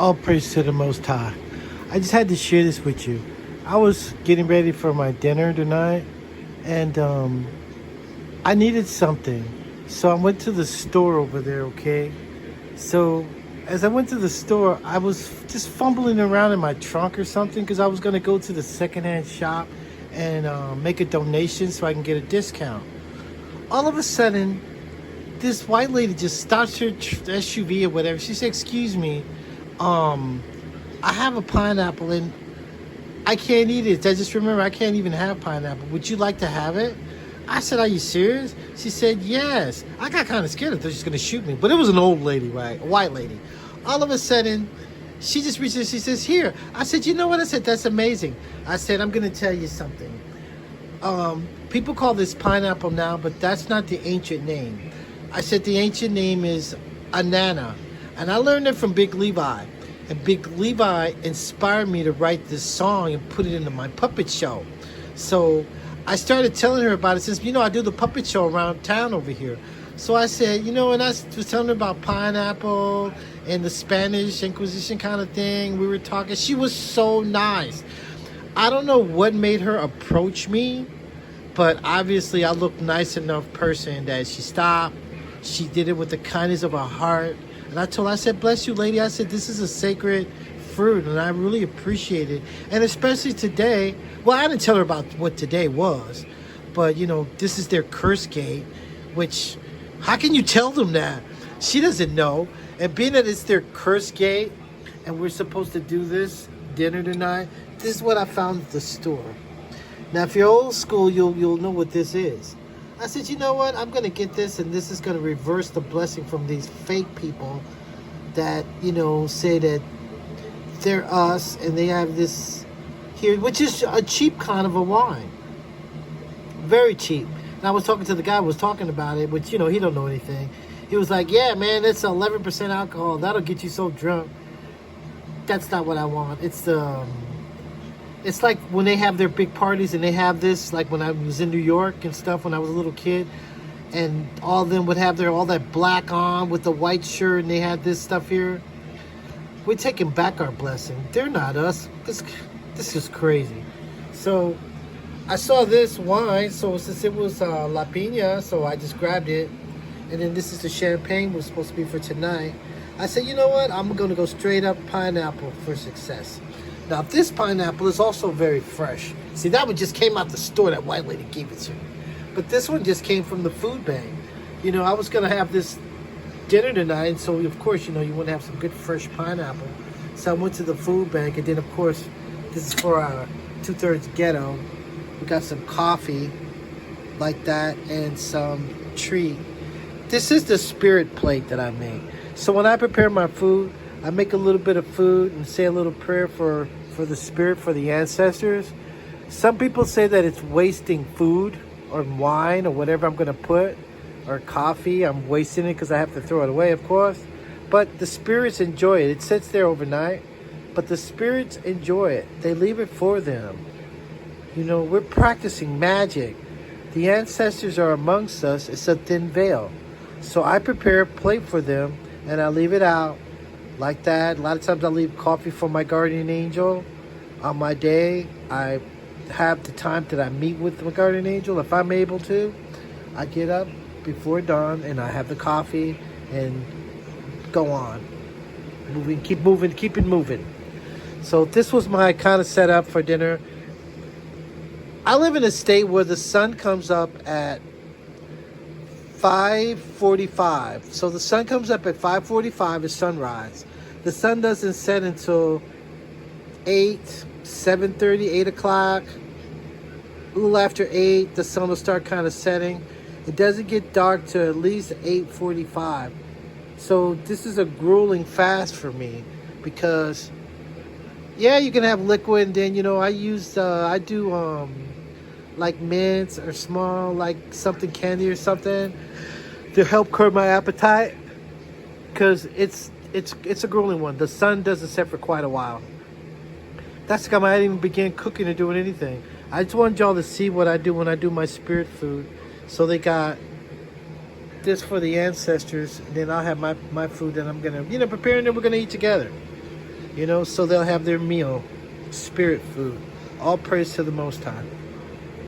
All praise to the Most High. I just had to share this with you. I was getting ready for my dinner tonight, and I needed something. So I went to the store over there, okay? So as I went to the store, I was just fumbling around in my trunk or something because I was going to go to the secondhand shop and make a donation so I can get a discount. All of a sudden, this white lady just stops her SUV or whatever. She said, "Excuse me, I have a pineapple and I can't eat it. I just remember I can't even have pineapple. Would you like to have it?" I said, "Are you serious?" She said, "Yes." I got kind of scared. I thought she was going to shoot me. But it was an old lady, right? A white lady. All of a sudden, she just reaches, she says, "Here." I said, "You know what?" I said, "That's amazing." I said, "I'm going to tell you something. People call this pineapple now, but that's not the ancient name." I said, "The ancient name is Anana." And I learned it from Big Levi. And Big Levi inspired me to write this song and put it into my puppet show. So I started telling her about it since, I do the puppet show around town over here. So I said, and I was telling her about pineapple and the Spanish Inquisition kind of thing. We were talking. She was so nice. I don't know what made her approach me, but obviously I looked nice enough person that she stopped. She did it with the kindness of her heart. And I said, "Bless you, lady." I said, "This is a sacred fruit, and I really appreciate it. And especially today." Well, I didn't tell her about what today was, but, this is their curse gate, which, how can you tell them that? She doesn't know. And being that it's their curse gate, and we're supposed to do this dinner tonight, this is what I found at the store. Now, if you're old school, you'll know what this is. I said, "You know what? I'm going to get this, and this is going to reverse the blessing from these fake people that, say that they're us, and they have this here, which is a cheap kind of a wine. Very cheap." And I was talking to the guy who was talking about it, which, he don't know anything. He was like, "Yeah, man, it's 11% alcohol. That'll get you so drunk." That's not what I want. It's like when they have their big parties and they have this, like when I was in New York and stuff when I was a little kid, and all of them would have all that black on with the white shirt, and they had this stuff here. We're taking back our blessing. They're not us. This is crazy. So I saw this wine, so since it was La Pina, so I just grabbed it. And then this is the champagne was supposed to be for tonight. I said, "You know what? I'm going to go straight up pineapple for success." Now, this pineapple is also very fresh. See, that one just came out the store. That white lady gave it to me. But this one just came from the food bank. I was going to have this dinner tonight, so of course, you want to have some good fresh pineapple. So I went to the food bank, and then, of course, this is for our 2/3 ghetto. We got some coffee like that and some treat. This is the spirit plate that I make. So when I prepare my food, I make a little bit of food and say a little prayer for the spirit, for the ancestors. Some people say that it's wasting food or wine or whatever I'm going to put, or coffee. I'm wasting it because I have to throw it away, of course. But the spirits enjoy it. It sits there overnight, but the spirits enjoy it. They leave it for them. We're practicing magic. The ancestors are amongst us. It's a thin veil. So I prepare a plate for them, and I leave it out like that. A lot of times I leave coffee for my guardian angel. On my day, I have the time that I meet with my guardian angel. If I'm able to, I get up before dawn and I have the coffee and go on. Keep it moving. So this was my kind of setup for dinner. I live in a state where the sun comes up at 5:45. So the sun comes up at 5:45 is sunrise. The sun doesn't set until 8, 7:30, 8 o'clock. A little after 8, the sun will start kind of setting. It doesn't get dark till at least 8:45. So this is a grueling fast for me because, yeah, you can have liquid, and then, I do like mints or small, like something candy or something to help curb my appetite, because it's a grueling one. The sun doesn't set for quite a while. That's the time I didn't even begin cooking or doing anything. I just wanted y'all to see what I do when I do my spirit food. So they got this for the ancestors, and then I'll have my food that I'm gonna prepare, and then we're gonna eat together. So they'll have their meal, spirit food. All praise to the Most High.